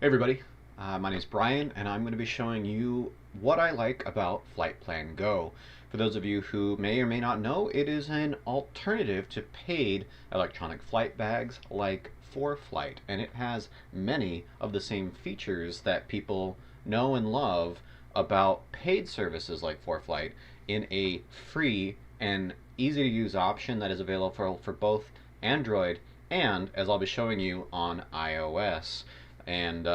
Hey everybody, my name is Brian and I'm going to be showing you what I like about FltPlan Go. For those of you who may or may not know, it is an alternative to paid electronic flight bags like ForeFlight, and it has many of the same features that people know and love about paid services like ForeFlight in a free and easy to use option that is available for both Android and, as I'll be showing you, on iOS. And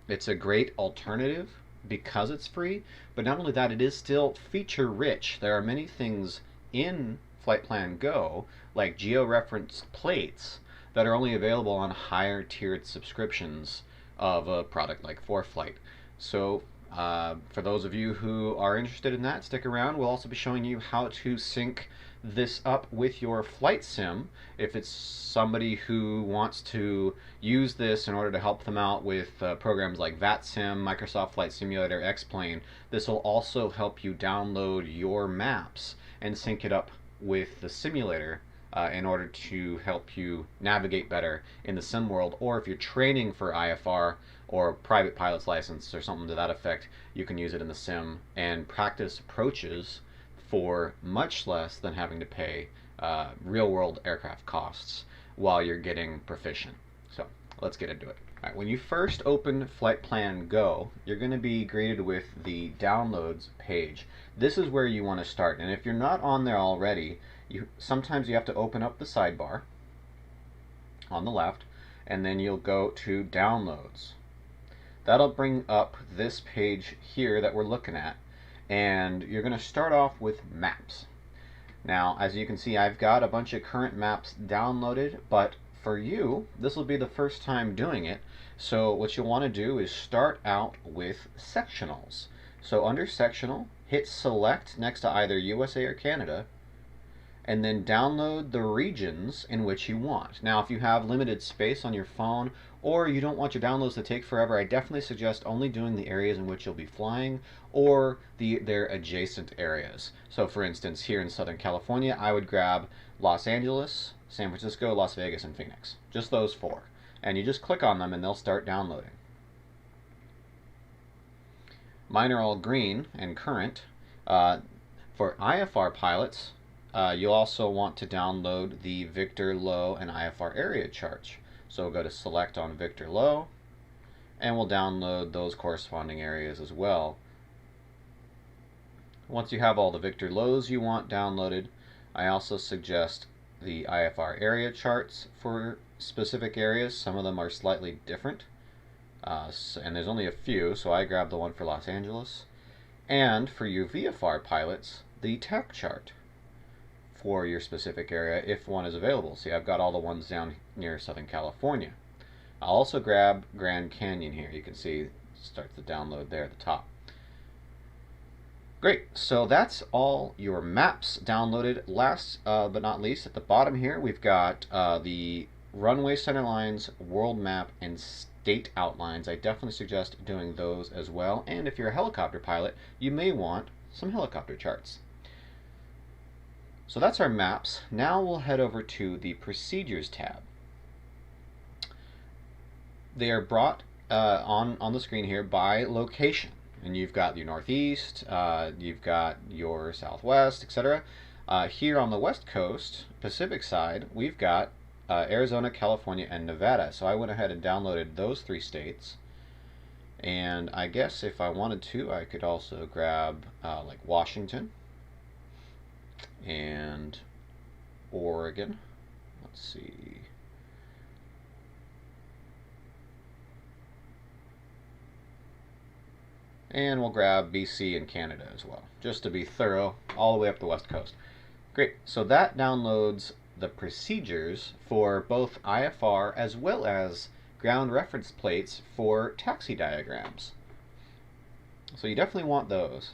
it's a great alternative because it's free, but not only that, it is still feature rich. There are many things in FltPlan Go, like geo-referenced plates, that are only available on higher tiered subscriptions of a product like ForeFlight. So for those of you who are interested in that, stick around. We'll also be showing you how to sync this up with your flight sim if it's somebody who wants to use this in order to help them out with programs like VATSIM, Microsoft Flight Simulator, Xplane. This will also help you download your maps and sync it up with the simulator in order to help you navigate better in the sim world. Or if you're training for IFR or private pilot's license or something to that effect, you can use it in the sim and practice approaches for much less than having to pay real world aircraft costs while you're getting proficient. So let's get into it. All right, when you first open FltPlan Go, you're going to be greeted with the downloads page. This is where you want to start, and if you're not on there already, sometimes you have to open up the sidebar on the left, and then you'll go to downloads. That'll bring up this page here that we're looking at, and you're going to start off with maps. Now, as you can see, I've got a bunch of current maps downloaded, but for you, this will be the first time doing it. So what you'll want to do is start out with sectionals. So under sectional, hit select next to either USA or Canada, and then download the regions in which you want. Now, if you have limited space on your phone or you don't want your downloads to take forever, I definitely suggest only doing the areas in which you'll be flying or their adjacent areas. So for instance, here in Southern California, I would grab Los Angeles, San Francisco, Las Vegas, and Phoenix. Just those four. And you just click on them and they'll start downloading. Mine are all green and current. For IFR pilots, you'll also want to download the Victor Low and IFR area charts. So we'll go to select on Victor Low, and we'll download those corresponding areas as well. Once you have all the Victor Lows you want downloaded, I also suggest the IFR area charts for specific areas. Some of them are slightly different, and there's only a few, so I grabbed the one for Los Angeles. And for you VFR pilots, the TAC chart for your specific area if one is available. See, I've got all the ones down near Southern California. I'll also grab Grand Canyon here. You can see it starts the download there at the top. Great, so that's all your maps downloaded. Last but not least, at the bottom here, we've got the runway center lines, world map, and state outlines. I definitely suggest doing those as well. And if you're a helicopter pilot, you may want some helicopter charts. So that's our maps. Now we'll head over to the Procedures tab. They are brought on the screen here by location. And you've got your Northeast, you've got your Southwest, etc. Here on the West Coast, Pacific side, we've got Arizona, California, and Nevada. So I went ahead and downloaded those three states. And I guess if I wanted to, I could also grab like Washington and Oregon. Let's see. And we'll grab BC and Canada as well, just to be thorough, all the way up the West Coast. Great, so that downloads the procedures for both IFR as well as ground reference plates for taxi diagrams. So you definitely want those.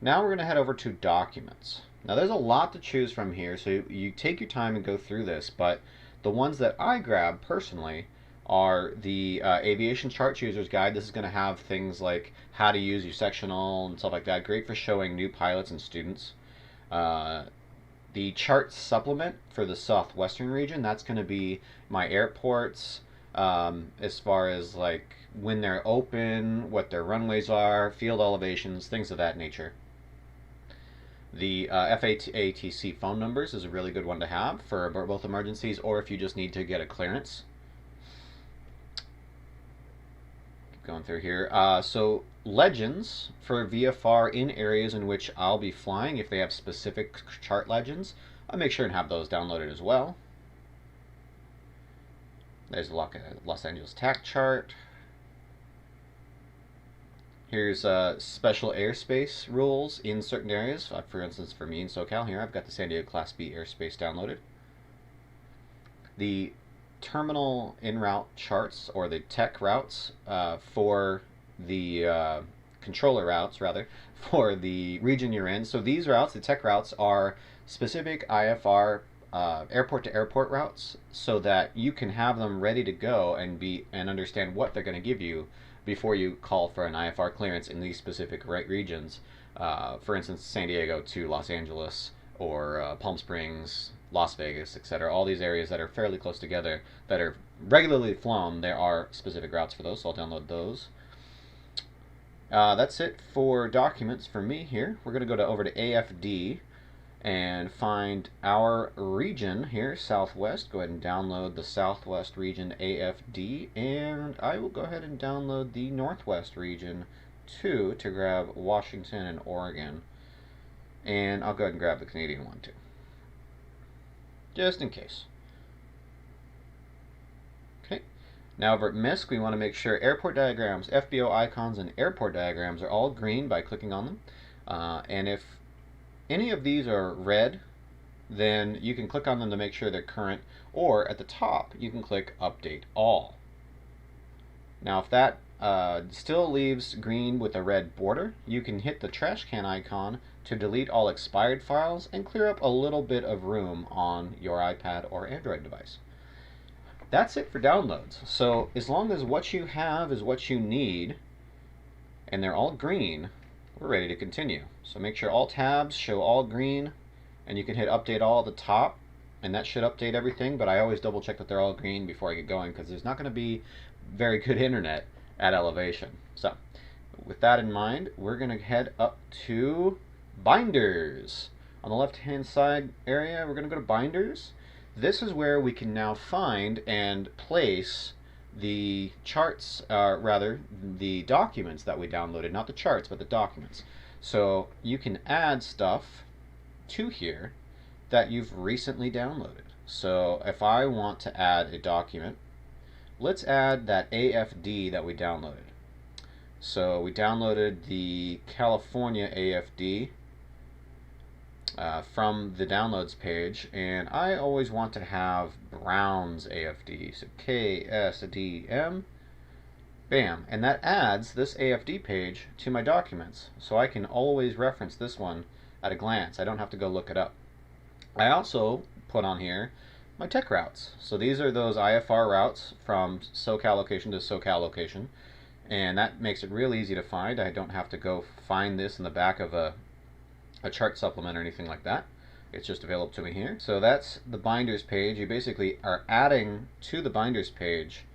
Now we're going to head over to documents. Now there's a lot to choose from here, so you take your time and go through this, but the ones that I grab personally are the Aviation Chart Choosers Guide. This is going to have things like how to use your sectional and stuff like that. Great for showing new pilots and students. The chart supplement for the southwestern region, that's going to be my airports, as far as like when they're open, what their runways are, field elevations, things of that nature. The FATC phone numbers is a really good one to have for both emergencies or if you just need to get a clearance. Keep going through here. So legends for VFR in areas in which I'll be flying, if they have specific chart legends, I'll make sure and have those downloaded as well. There's the Los Angeles TAC chart. Here's special airspace rules in certain areas. For instance, for me in SoCal here, I've got the San Diego Class B airspace downloaded. The terminal en-route charts, or the tech routes for the controller routes, rather, for the region you're in. So these routes, the tech routes, are specific IFR airport-to-airport routes, so that you can have them ready to go and understand what they're going to give you before you call for an IFR clearance in these specific regions. For instance, San Diego to Los Angeles, or Palm Springs, Las Vegas, etc. All these areas that are fairly close together that are regularly flown, there are specific routes for those, so I'll download those. That's it for documents for me here. We're going to go over to AFD and find our region here, Southwest. Go ahead and download the Southwest region AFD, and I will go ahead and download the Northwest region too, to grab Washington and Oregon. And I'll go ahead and grab the Canadian one too, just in case. Okay, now over at MISC, we want to make sure airport diagrams, FBO icons, and airport diagrams are all green by clicking on them. And if any of these are red, then you can click on them to make sure they're current, or at the top you can click Update All. Now if that still leaves green with a red border, you can hit the trash can icon to delete all expired files and clear up a little bit of room on your iPad or Android device. That's it for downloads. So as long as what you have is what you need and they're all green, we're ready to continue. So make sure all tabs show all green, and you can hit Update All at the top, and that should update everything, but I always double check that they're all green before I get going, because there's not going to be very good internet at elevation. So with that in mind, we're going to head up to Binders. On the left hand side area, we're going to go to Binders. This is where we can now find and place the charts, rather the documents that we downloaded, not the charts but the documents. So you can add stuff to here that you've recently downloaded. So if I want to add a document, let's add that AFD that we downloaded. So we downloaded the California AFD from the downloads page, and I always want to have Brown's AFD, so KSDM, bam, and that adds this AFD page to my documents, so I can always reference this one at a glance. I don't have to go look it up. I also put on here my tech routes, so these are those IFR routes from SoCal location to SoCal location, and that makes it real easy to find. I don't have to go find this in the back of a chart supplement or anything like that. It's just available to me here. So that's the Binders page. You basically are adding to the Binders page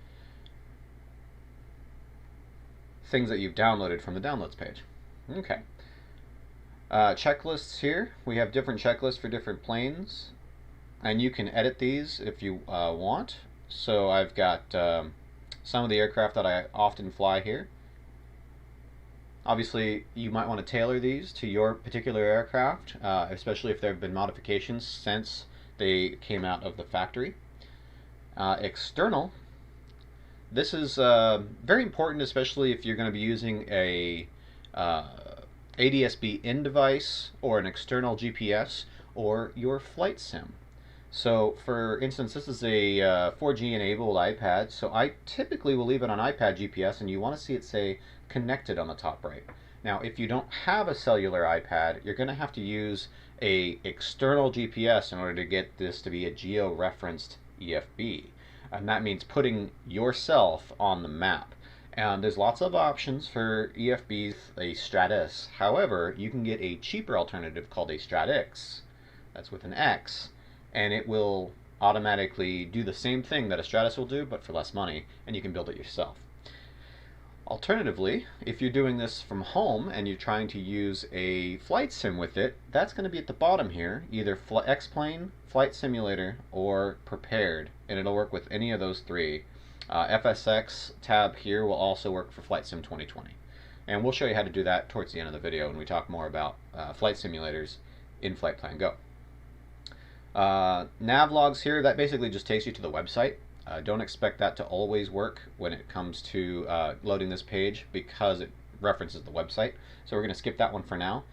things that you've downloaded from the downloads page. Okay. Checklists here. We have different checklists for different planes, and you can edit these if you want. So I've got some of the aircraft that I often fly here. Obviously, you might want to tailor these to your particular aircraft, especially if there have been modifications since they came out of the factory. External. This is very important, especially if you're going to be using a ADS-B in device or an external GPS or your flight sim. So for instance, this is a 4G enabled iPad, so I typically will leave it on iPad GPS, and you want to see it say connected on the top right. Now if you don't have a cellular iPad, you're going to have to use a external GPS in order to get this to be a geo-referenced EFB, and that means putting yourself on the map. And there's lots of options for EFBs, a Stratus. However, you can get a cheaper alternative called a Stratix, that's with an X, and it will automatically do the same thing that a Stratus will do, but for less money, and you can build it yourself. Alternatively, if you're doing this from home and you're trying to use a flight sim with it, that's going to be at the bottom here, either Xplane, Flight Simulator, or Prepared, and it'll work with any of those three. FSX tab here will also work for Flight Sim 2020. And we'll show you how to do that towards the end of the video when we talk more about flight simulators in FltPlan Go. Nav logs here, that basically just takes you to the website. Don't expect that to always work when it comes to loading this page because it references the website. So we're going to skip that one for now.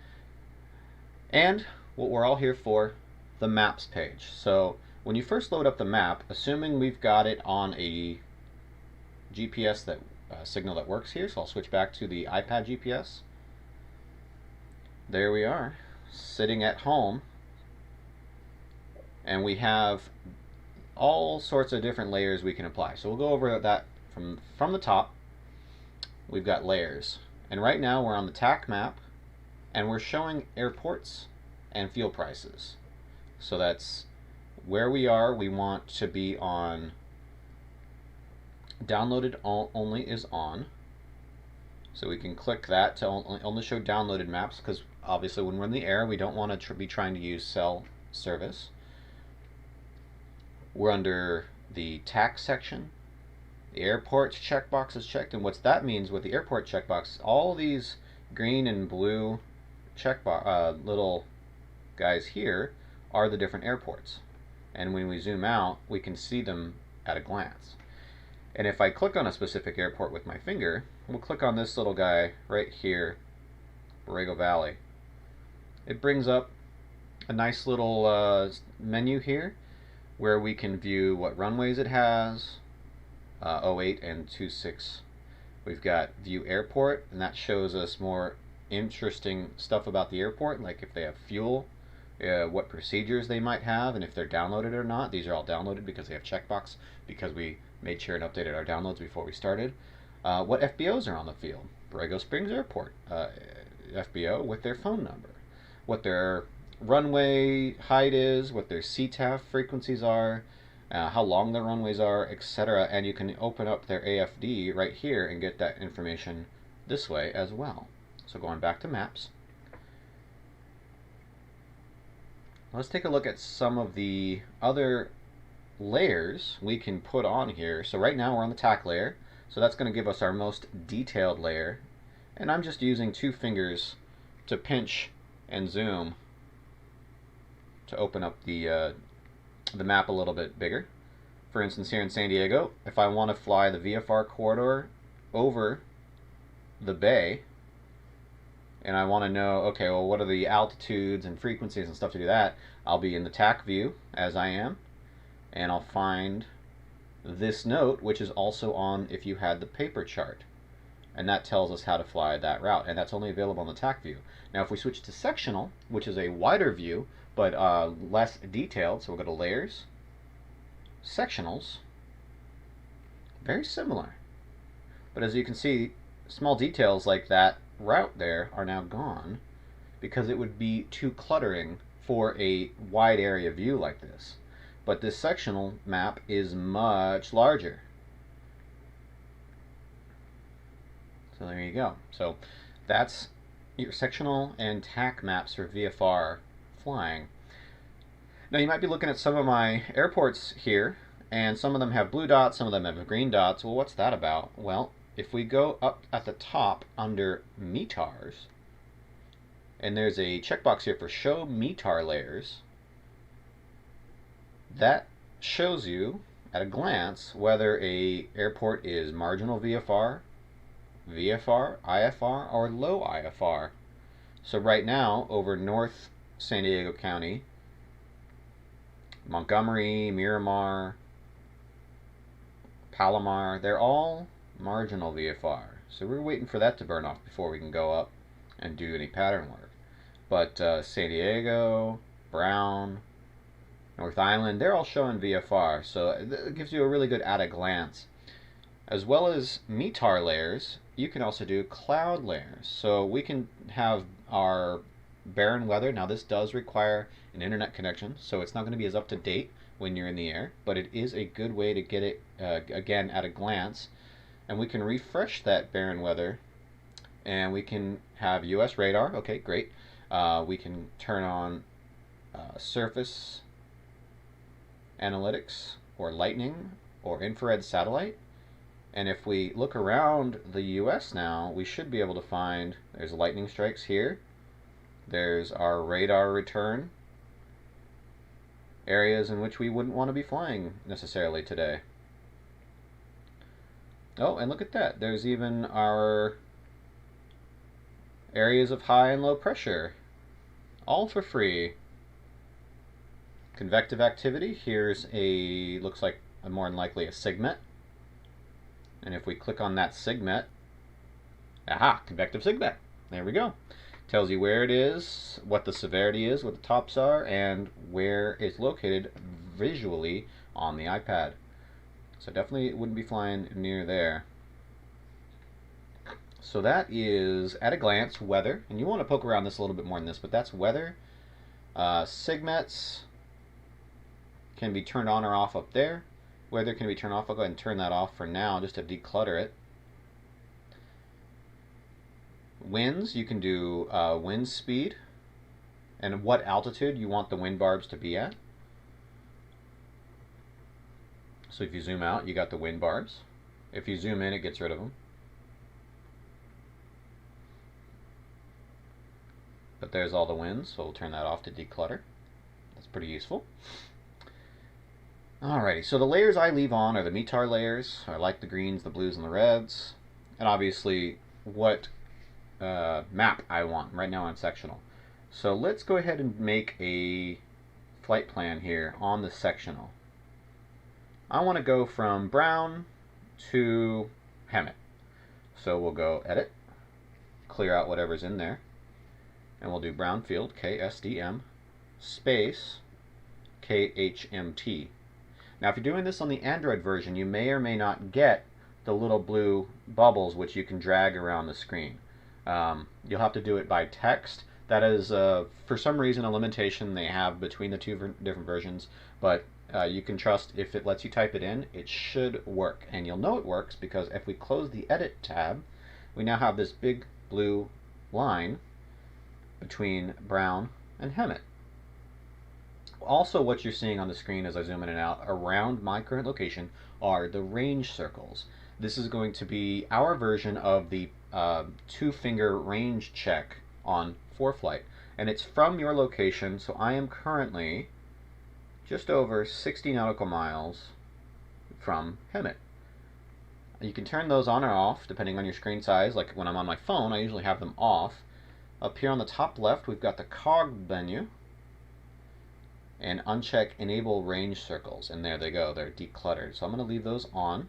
And what we're all here for, the maps page. So when you first load up the map, assuming we've got it on a GPS that signal that works here, so I'll switch back to the iPad GPS. There we are, sitting at home, and we have all sorts of different layers we can apply. So we'll go over that from the top. We've got layers, and right now we're on the TAC map, and we're showing airports and fuel prices. So that's where we are. We want to be on downloaded only is on. So we can click that to only show downloaded maps, because obviously when we're in the air we don't want to be trying to use cell service. We're under the tax section. The airport checkbox is checked, and what that means with the airport checkbox, all these green and blue checkbox little guys here are the different airports, and when we zoom out we can see them at a glance. And if I click on a specific airport with my finger, we'll click on this little guy right here, Borrego Valley. It brings up a nice little menu here where we can view what runways it has, 08 and 26. We've got view airport, and that shows us more interesting stuff about the airport, like if they have fuel, what procedures they might have, and if they're downloaded or not. These are all downloaded because they have checkbox, because we made sure and updated our downloads before we started. What FBOs are on the field. Borrego Springs Airport FBO with their phone number. What their runway height is, what their CTAF frequencies are, how long their runways are, etc. And you can open up their AFD right here and get that information this way as well. So going back to maps, let's take a look at some of the other layers we can put on here. So right now we're on the TAC layer, so that's going to give us our most detailed layer, and I'm just using two fingers to pinch and zoom to open up the map a little bit bigger. For instance, here in San Diego, if I want to fly the VFR corridor over the bay, and I want to know, okay, well, what are the altitudes and frequencies and stuff to do that, I'll be in the TAC view, as I am, and I'll find this note, which is also on if you had the paper chart, and that tells us how to fly that route, and that's only available on the TAC view. Now if we switch to sectional, which is a wider view but less detailed, so we'll go to layers, sectionals, very similar, but as you can see, small details like that route there are now gone because it would be too cluttering for a wide area view like this. But this sectional map is much larger. So there you go. So that's your sectional and TAC maps for VFR flying. Now you might be looking at some of my airports here, and some of them have blue dots, some of them have green dots. Well, what's that about? Well, if we go up at the top under METARs, and there's a checkbox here for show METAR layers, that shows you at a glance whether a airport is marginal VFR, VFR, IFR, or low IFR. So right now, over North San Diego County, Montgomery, Miramar, Palomar, they're all marginal VFR. So we're waiting for that to burn off before we can go up and do any pattern work. But San Diego, Brown, North Island, they're all showing VFR. So it gives you a really good at a glance. As well as METAR layers, you can also do cloud layers. So we can have our barren weather. Now this does require an internet connection, so it's not going to be as up to date when you're in the air, but it is a good way to get it, again, at a glance. And we can refresh that barren weather, and we can have US radar. Okay, great. We can turn on surface analytics, or lightning, or infrared satellite. And if we look around the US now, we should be able to find, there's lightning strikes here. There's our radar return, areas in which we wouldn't want to be flying necessarily today. Oh, and look at that. There's even our areas of high and low pressure, all for free. Convective activity, here's a, looks like more than likely a sigmet. And if we click on that sigmet, aha, convective sigmet. There we go. Tells you where it is, what the severity is, what the tops are, and where it's located visually on the iPad. So definitely wouldn't be flying near there. So that is, at a glance, weather. And you want to poke around this a little bit more than this, but that's weather. Sigmets can be turned on or off up there. Weather can be turned off. I'll go ahead and turn that off for now just to declutter it. Winds, you can do wind speed and what altitude you want the wind barbs to be at. So if you zoom out, you got the wind barbs. If you zoom in, it gets rid of them. But there's all the winds, so we'll turn that off to declutter. That's pretty useful. Alrighty, so the layers I leave on are the METAR layers. I like the greens, the blues, and the reds. And obviously what map I want. Right now I'm sectional. So let's go ahead and make a flight plan here on the sectional. I want to go from brown to Hemet. So we'll go edit, clear out whatever's in there, and we'll do brown field, KSDM, space, KHMT. Now if you're doing this on the Android version, you may or may not get the little blue bubbles which you can drag around the screen. You'll have to do it by text. That is, for some reason, a limitation they have between the two different versions, but you can trust if it lets you type it in, it should work. And you'll know it works because if we close the Edit tab, we now have this big blue line between brown and Hemet. Also, what you're seeing on the screen as I zoom in and out around my current location are the range circles. This is going to be our version of the two-finger range check on ForeFlight, and it's from your location. So I am currently just over 60 nautical miles from Hemet. You can turn those on or off depending on your screen size. Like when I'm on my phone, I usually have them off. Up here on the top left, we've got the cog menu, and uncheck enable range circles, and there they go, they're decluttered. So I'm going to leave those on.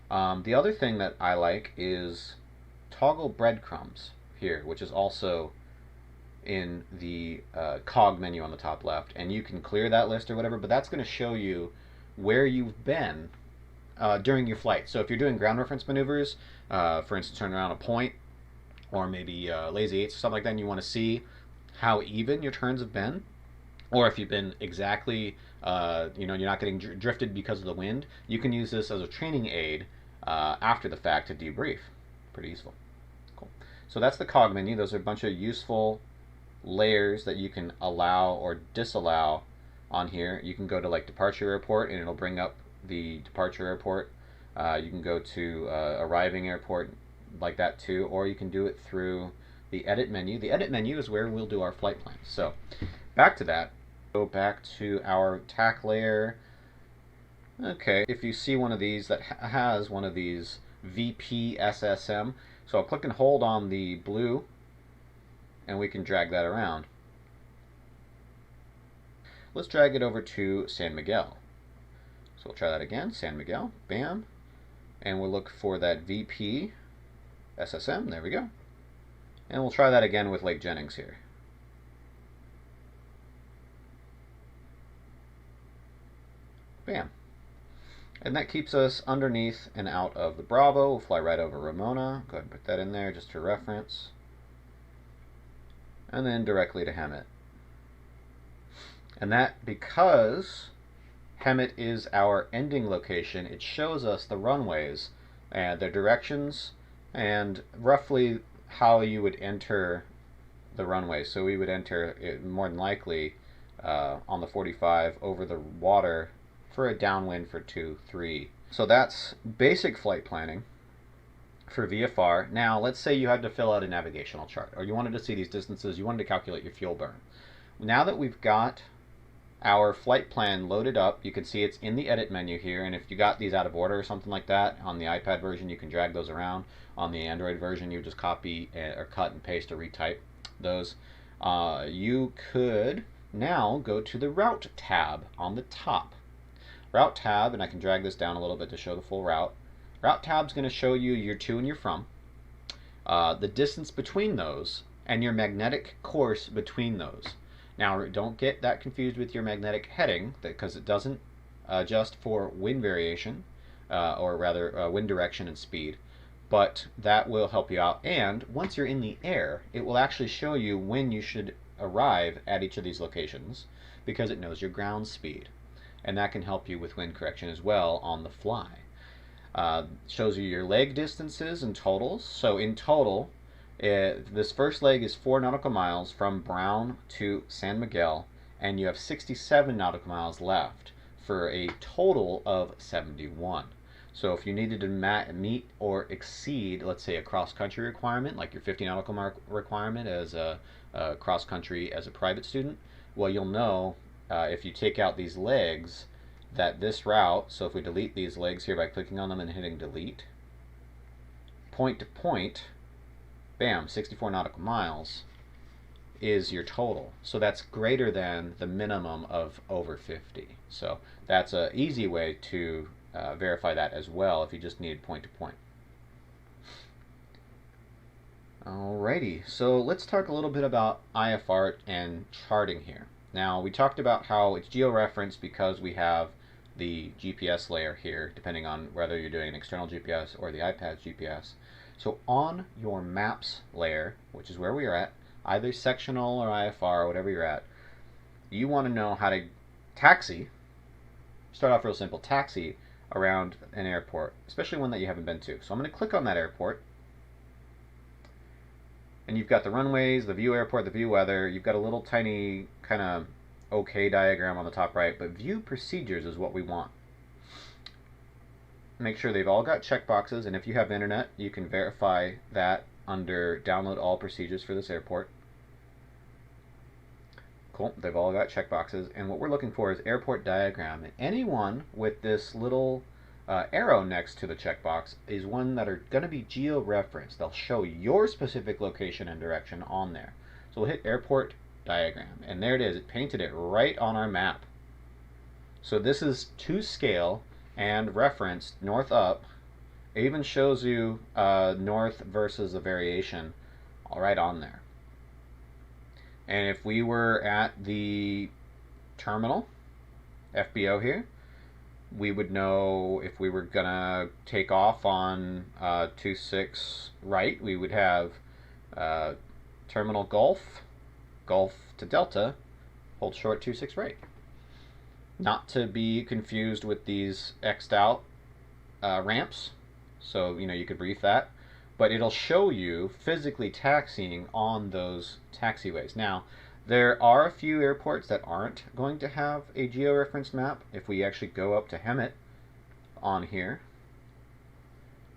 The other thing that I like is toggle breadcrumbs here, which is also in the cog menu on the top left, and you can clear that list or whatever, but that's going to show you where you've been during your flight. So if you're doing ground reference maneuvers, for instance turning around a point, or maybe lazy eights or something like that, and you want to see how even your turns have been, or if you've been exactly, you're not getting drifted because of the wind, you can use this as a training aid after the fact to debrief. Pretty useful. Cool. So that's the cog menu. Those are a bunch of useful layers that you can allow or disallow on here. You can go to like departure airport and it'll bring up the departure airport. You can go to arriving airport like that too, or you can do it through the edit menu. The edit menu is where we'll do our flight plans. So back to that. Go back to our TAC layer. Okay, if you see one of these that has one of these VP SSM, so I'll click and hold on the blue and we can drag that around. Let's drag it over to San Miguel. So we'll try that again, San Miguel, bam, and we'll look for that VP SSM, there we go. And we'll try that again with Lake Jennings here. Bam. And that keeps us underneath and out of the Bravo. We'll fly right over Ramona. Go ahead and put that in there just for reference. And then directly to Hemet. And that because Hemet is our ending location, it shows us the runways and their directions and roughly how you would enter the runway. So we would enter it more than likely on the 45 over the water for a downwind for 2, 3. So that's basic flight planning for VFR. Now let's say you had to fill out a navigational chart, or you wanted to see these distances, you wanted to calculate your fuel burn. Now that we've got our flight plan loaded up, you can see it's in the edit menu here, and if you got these out of order or something like that, on the iPad version you can drag those around. On the Android version you just copy or cut and paste or retype those. You could now go to the route tab on the top. Route tab, and I can drag this down a little bit to show the full route. Route tab is going to show you your to and your from, the distance between those, and your magnetic course between those. Now, don't get that confused with your magnetic heading, because it doesn't adjust for wind variation, or rather wind direction and speed, but that will help you out. And once you're in the air, it will actually show you when you should arrive at each of these locations, because it knows your ground speed. And that can help you with wind correction as well on the fly. Shows you your leg distances and totals. So in total, this first leg is 4 nautical miles from Brown to San Miguel, and you have 67 nautical miles left for a total of 71. So if you needed to meet or exceed, let's say, a cross-country requirement, like your 50 nautical mile requirement as a cross-country as a private student, well, you'll know if you take out these legs that this route, so if we delete these legs here by clicking on them and hitting delete, point to point, bam, 64 nautical miles is your total. So that's greater than the minimum of over 50. So that's an easy way to verify that as well if you just need point to point. Alrighty, so let's talk a little bit about IFR and charting here. Now, we talked about how it's georeferenced because we have the GPS layer here, depending on whether you're doing an external GPS or the iPad's GPS. So on your maps layer, which is where we are at, either sectional or IFR or whatever you're at, you want to know how to taxi, start off real simple, taxi around an airport, especially one that you haven't been to. So I'm going to click on that airport, and you've got the runways, the view airport, the view weather. You've got a little tiny kind of OK diagram on the top right, but view procedures is what we want. Make sure they've all got checkboxes, and if you have internet, you can verify that under download all procedures for this airport. Cool, they've all got checkboxes, and what we're looking for is airport diagram. And anyone with this little arrow next to the checkbox is one that are going to be geo-referenced. They'll show your specific location and direction on there. So we'll hit airport diagram, and there it is. It painted it right on our map. So this is to scale and referenced north up. It even shows you north versus a variation all right on there. And if we were at the terminal, FBO here, we would know if we were gonna take off on 26 right, we would have terminal Gulf, Gulf to Delta, hold short 26 right. Not to be confused with these X'd out ramps, so you could brief that, but it'll show you physically taxiing on those taxiways. Now, there are a few airports that aren't going to have a georeference map. If we actually go up to Hemet on here,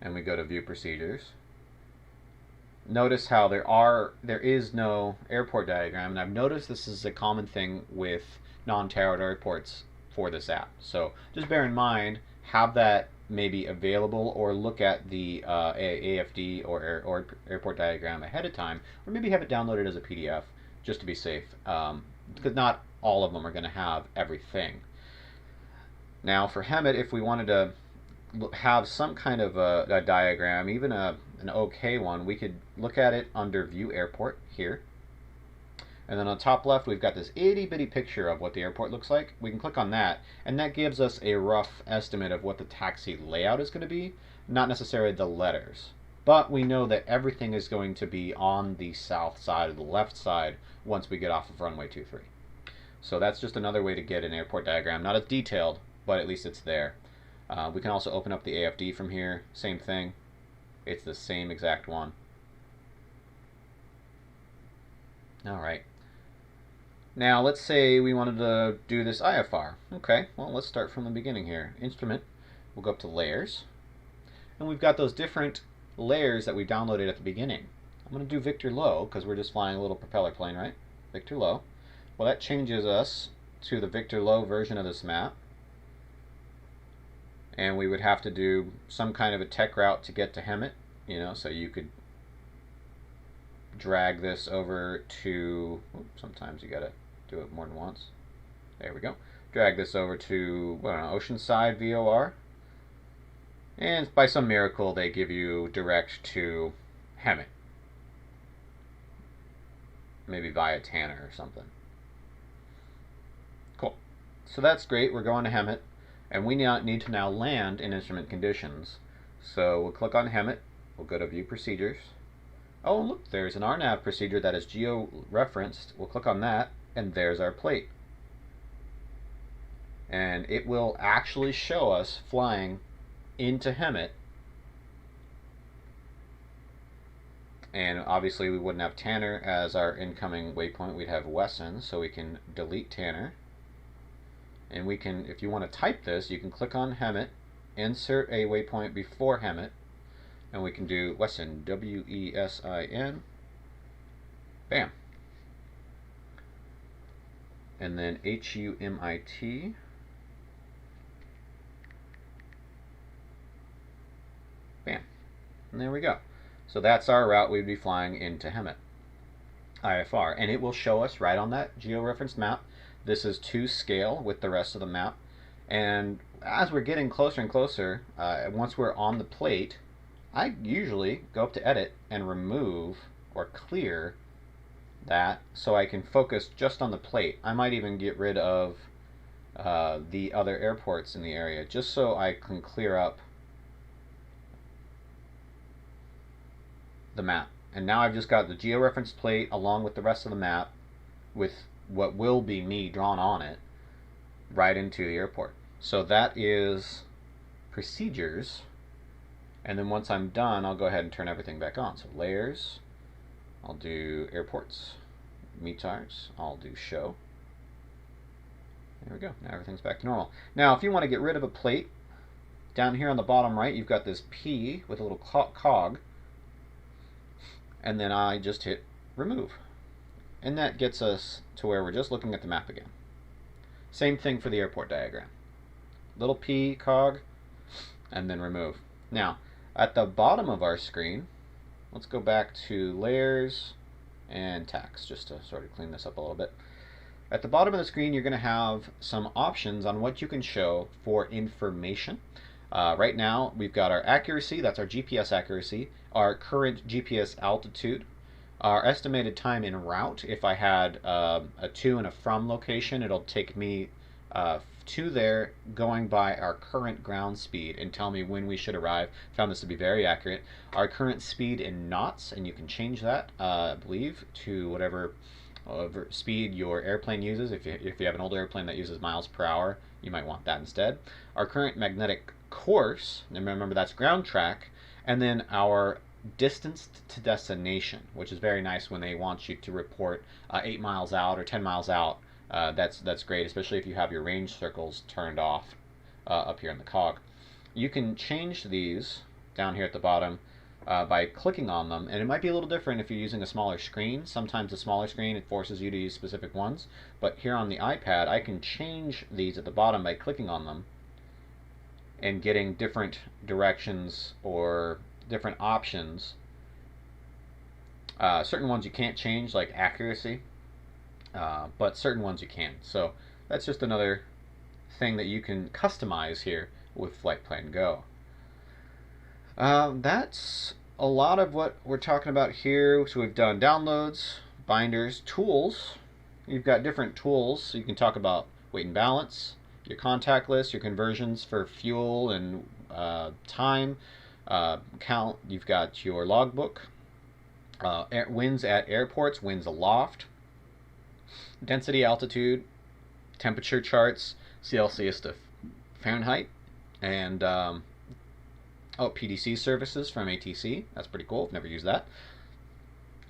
and we go to View Procedures, notice how there is no airport diagram, and I've noticed this is a common thing with non-towered airports for this app. So just bear in mind, have that maybe available, or look at the AFD or airport diagram ahead of time, or maybe have it downloaded as a PDF just to be safe, because not all of them are going to have everything. Now for Hemet, if we wanted to have some kind of a diagram, even an OK one, we could look at it under View Airport here. And then on the top left, we've got this itty bitty picture of what the airport looks like. We can click on that, and that gives us a rough estimate of what the taxi layout is going to be, not necessarily the letters. But we know that everything is going to be on the south side or the left side once we get off of runway 23. So that's just another way to get an airport diagram. Not as detailed, but at least it's there. We can also open up the AFD from here. Same thing. It's the same exact one. All right. Now let's say we wanted to do this IFR. Okay, well let's start from the beginning here. Instrument, we'll go up to layers, and we've got those different layers that we downloaded at the beginning. I'm going to do Victor Low because we're just flying a little propeller plane, right? Victor Low. Well, that changes us to the Victor Low version of this map, and we would have to do some kind of a tech route to get to Hemet, you know, so you could drag this over to, sometimes you gotta do it more than once. There we go. Drag this over to, I don't know, Oceanside VOR. And by some miracle, they give you direct to Hemet. Maybe via Tanner or something. Cool. So that's great. We're going to Hemet. And we need to now land in instrument conditions. So we'll click on Hemet. We'll go to View Procedures. Oh, look, there's an RNAV procedure that is geo-referenced. We'll click on that, and there's our plate. And it will actually show us flying into Hemet. And obviously we wouldn't have Tanner as our incoming waypoint. We'd have Wesson, so we can delete Tanner. And we can, if you want to type this, you can click on Hemet, insert a waypoint before Hemet, and we can do Wesson, W-E-S-I-N, bam. And then H-U-M-I-T, bam. And there we go. So that's our route we'd be flying into Hemet, IFR. And it will show us right on that geo-referenced map. This is to scale with the rest of the map. And as we're getting closer and closer, once we're on the plate, I usually go up to Edit and remove or clear that so I can focus just on the plate. I might even get rid of the other airports in the area just so I can clear up the map. And now I've just got the georeferenced plate along with the rest of the map with what will be me drawn on it right into the airport. So that is procedures. And then once I'm done, I'll go ahead and turn everything back on. So layers, I'll do airports, METARs, I'll do show. There we go. Now everything's back to normal. Now if you want to get rid of a plate, down here on the bottom right, you've got this P with a little cog. And then I just hit remove. And that gets us to where we're just looking at the map again. Same thing for the airport diagram. Little P cog, and then remove. Now, at the bottom of our screen, let's go back to layers and tax, just to sort of clean this up a little bit. At the bottom of the screen, you're going to have some options on what you can show for information. Right now, we've got our accuracy, that's our GPS accuracy, our current GPS altitude, our estimated time en route. If I had a to and a from location, it'll take me to there going by our current ground speed and tell me when we should arrive. Found this to be very accurate. Our current speed in knots, and you can change that, I believe, to whatever speed your airplane uses. If you have an older airplane that uses miles per hour, you might want that instead. Our current magnetic course, and remember that's ground track, and then our distance to destination, which is very nice when they want you to report 8 miles out or 10 miles out. That's great, especially if you have your range circles turned off up here in the cog. You can change these down here at the bottom by clicking on them, and it might be a little different if you're using a smaller screen. Sometimes a smaller screen, it forces you to use specific ones, but here on the iPad I can change these at the bottom by clicking on them and getting different directions or different options. Certain ones you can't change, like accuracy, but certain ones you can. So that's just another thing that you can customize here with FltPlan Go. That's a lot of what we're talking about here. So we've done downloads, binders, tools. You've got different tools. So you can talk about weight and balance, your contact list, your conversions for fuel and time, count. You've got your logbook, winds at airports, winds aloft, density, altitude, temperature charts, Celsius to Fahrenheit, and PDC services from ATC. That's pretty cool. I've never used that.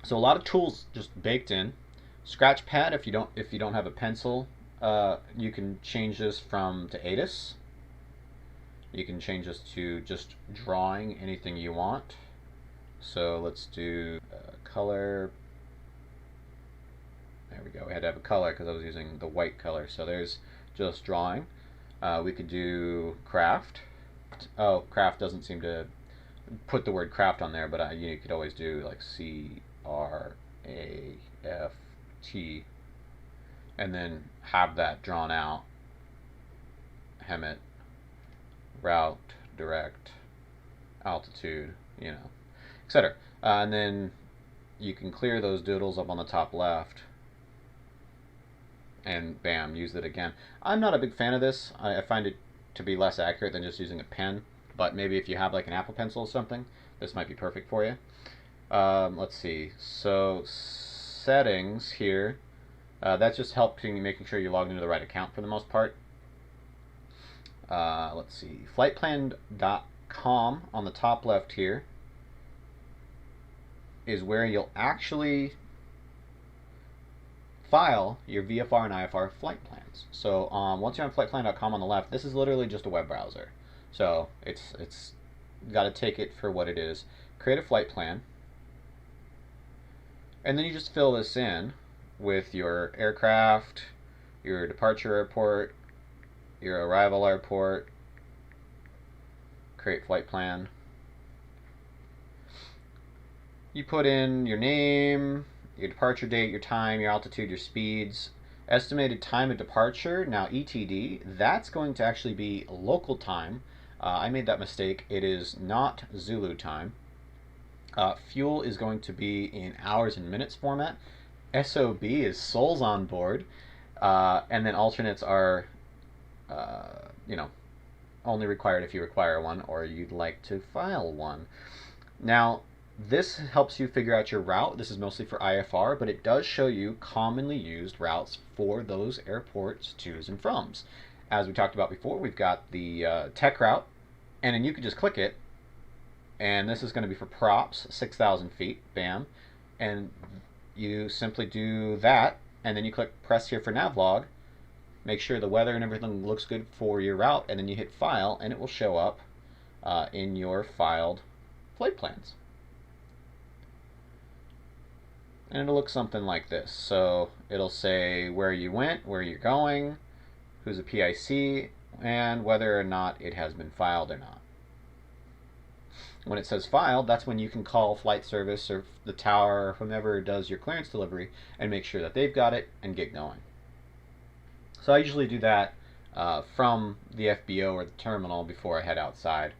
So a lot of tools just baked in. Scratch pad, if you don't have a pencil, you can change this from to ATIS. You can change this to just drawing anything you want. So let's do color. There we go. We had to have a color because I was using the white color. So there's just drawing. We could do craft. Oh, craft doesn't seem to put the word craft on there, but you could always do like CRAFT, and then have that drawn out. Hemmet, route, direct, altitude, etc. And then you can clear those doodles up on the top left, and bam, use it again. I'm not a big fan of this. I find it to be less accurate than just using a pen, but maybe if you have like an Apple Pencil or something, this might be perfect for you. Let's see. So settings here, that's just helping making sure you're logged into the right account for the most part. Let's see. FltPlan.com on the top left here is where you'll actually file your VFR and IFR flight plans. So once you're on FltPlan.com on the left, this is literally just a web browser. So it's got to take it for what it is. Create a flight plan, and then you just fill this in with your aircraft, your departure airport, your arrival airport, create flight plan. You put in your name, your departure date, your time, your altitude, your speeds, estimated time of departure. Now ETD, that's going to actually be local time. I made that mistake. It is not Zulu time. Fuel is going to be in hours and minutes format. SOB is souls on board. And then alternates are, only required if you require one or you'd like to file one. Now, this helps you figure out your route. This is mostly for IFR, but it does show you commonly used routes for those airports, tos, and froms. As we talked about before, we've got the tech route, and then you can just click it, and this is going to be for props, 6,000 feet, bam, and you simply do that, and then you click press here for navlog, make sure the weather and everything looks good for your route, and then you hit file, and it will show up in your filed flight plans. And it'll look something like this. So it'll say where you went, where you're going, who's a PIC, and whether or not it has been filed or not. When it says filed, that's when you can call flight service or the tower or whomever does your clearance delivery and make sure that they've got it and get going. So I usually do that from the FBO or the terminal before I head outside.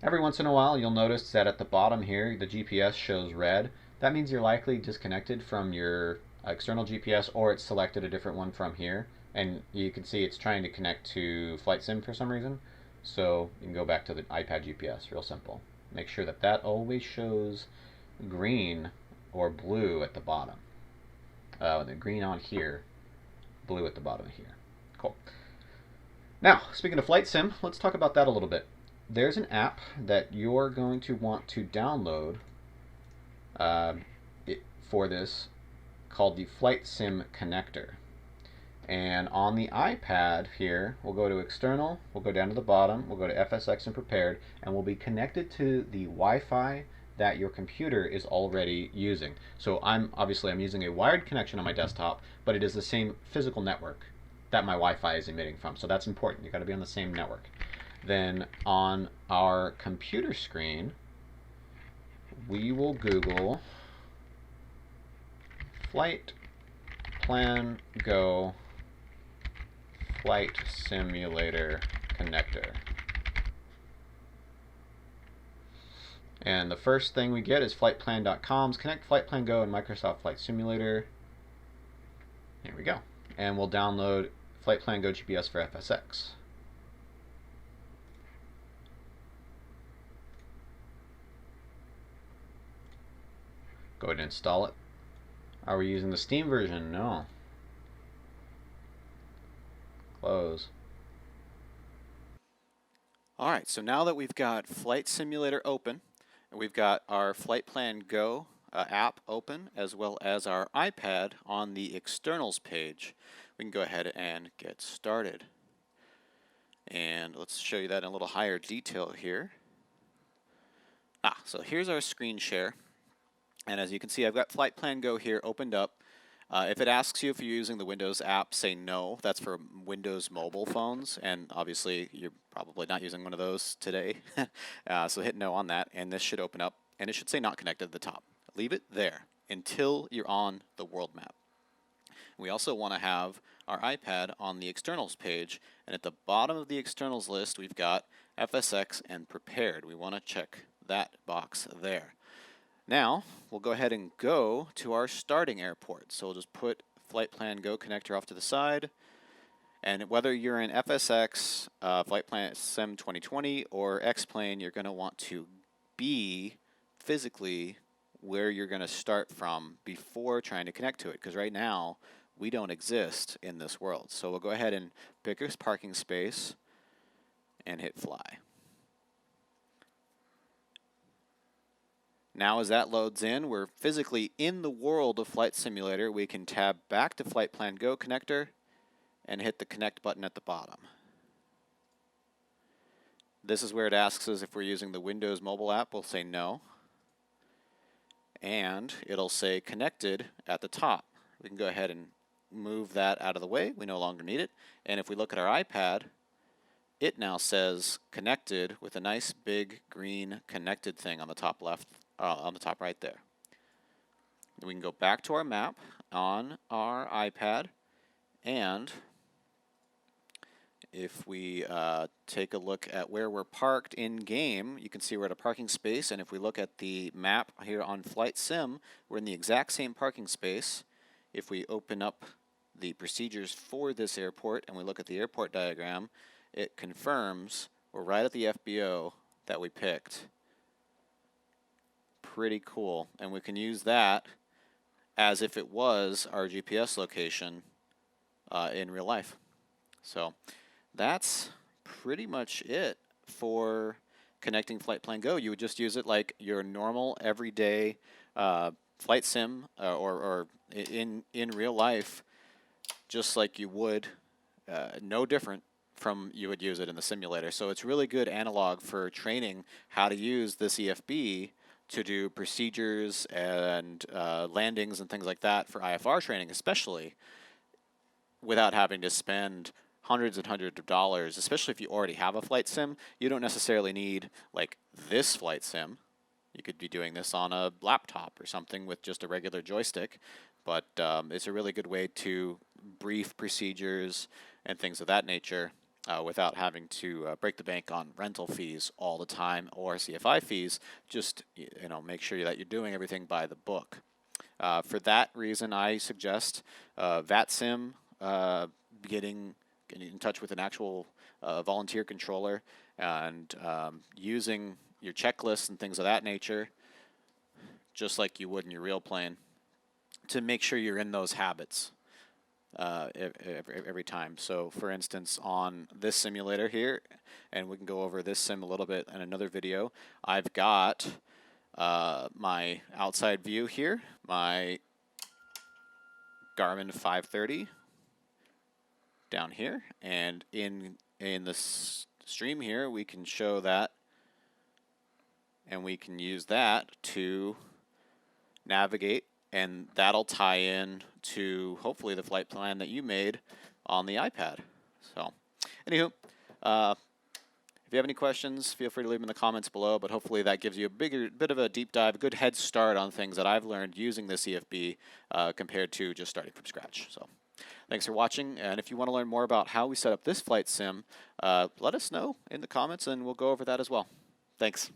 Every once in a while, you'll notice that at the bottom here, the GPS shows red. That means you're likely disconnected from your external GPS, or it's selected a different one from here. And you can see it's trying to connect to Flight Sim for some reason. So you can go back to the iPad GPS, real simple. Make sure that that always shows green or blue at the bottom. The green on here, blue at the bottom here. Cool. Now, speaking of Flight Sim, let's talk about that a little bit. There's an app that you're going to want to download for this called the Flight Sim Connector. And on the iPad here, we'll go to External, we'll go down to the bottom, we'll go to FSX and Prepared, and we'll be connected to the Wi-Fi that your computer is already using. So I'm using a wired connection on my desktop, but it is the same physical network that my Wi-Fi is emitting from. So that's important. You've got to be on the same network. Then on our computer screen, we will Google FltPlan Go Flight Simulator Connector. And the first thing we get is FltPlan.com's Connect FltPlan Go and Microsoft Flight Simulator. Here we go. And we'll download FltPlan Go GPS for FSX. Go ahead and install it. Are we using the Steam version? No. close. All right, so now that we've got Flight Simulator open, and we've got our FltPlan Go app open, as well as our iPad on the externals page, we can go ahead and get started. And let's show you that in a little higher detail here. So here's our screen share. And as you can see, I've got FltPlan Go here opened up. If it asks you if you're using the Windows app, say no. That's for Windows mobile phones, and obviously you're probably not using one of those today. So hit no on that, and this should open up, and it should say not connected at the top. Leave it there until you're on the world map. We also want to have our iPad on the externals page, and at the bottom of the externals list we've got FSX and prepared. We want to check that box there. Now, we'll go ahead and go to our starting airport. So we'll just put FltPlan Go connector off to the side. And whether you're in FSX, FltPlan Sim 2020, or Xplane, you're going to want to be physically where you're going to start from before trying to connect to it. Because right now, we don't exist in this world. So we'll go ahead and pick a parking space and hit fly. Now as that loads in, we're physically in the world of Flight Simulator. We can tab back to FltPlan Go connector and hit the connect button at the bottom. This is where it asks us if we're using the Windows mobile app. We'll say no. And it'll say connected at the top. We can go ahead and move that out of the way. We no longer need it. And if we look at our iPad, it now says connected with a nice big green connected thing on the top left. On the top right there. We can go back to our map on our iPad, and if we take a look at where we're parked in game, you can see we're at a parking space, and if we look at the map here on Flight Sim, we're in the exact same parking space. If we open up the procedures for this airport and we look at the airport diagram, it confirms we're right at the FBO that we picked. Pretty cool, and we can use that as if it was our GPS location in real life. So that's pretty much it for connecting FltPlan Go. You would just use it like your normal everyday flight sim or in real life, just like you would, no different from you would use it in the simulator. So it's really good analog for training how to use this EFB to do procedures and landings and things like that for IFR training, especially without having to spend hundreds and hundreds of dollars, especially if you already have a flight sim. You don't necessarily need like this flight sim. You could be doing this on a laptop or something with just a regular joystick, but it's a really good way to brief procedures and things of that nature without having to break the bank on rental fees all the time or CFI fees. Just make sure that you're doing everything by the book. For that reason, I suggest VATSIM, getting in touch with an actual volunteer controller and using your checklists and things of that nature, just like you would in your real plane, to make sure you're in those habits every time. So for instance, on this simulator here, and we can go over this sim a little bit in another video, I've got my outside view here, my Garmin 530 down here, and in the stream here we can show that, and we can use that to navigate, and that'll tie in to hopefully the flight plan that you made on the iPad. So anywho, if you have any questions, feel free to leave them in the comments below, but hopefully that gives you a bit of a deep dive, a good head start on things that I've learned using this EFB compared to just starting from scratch. So thanks for watching, and if you want to learn more about how we set up this flight sim, let us know in the comments and we'll go over that as well. Thanks.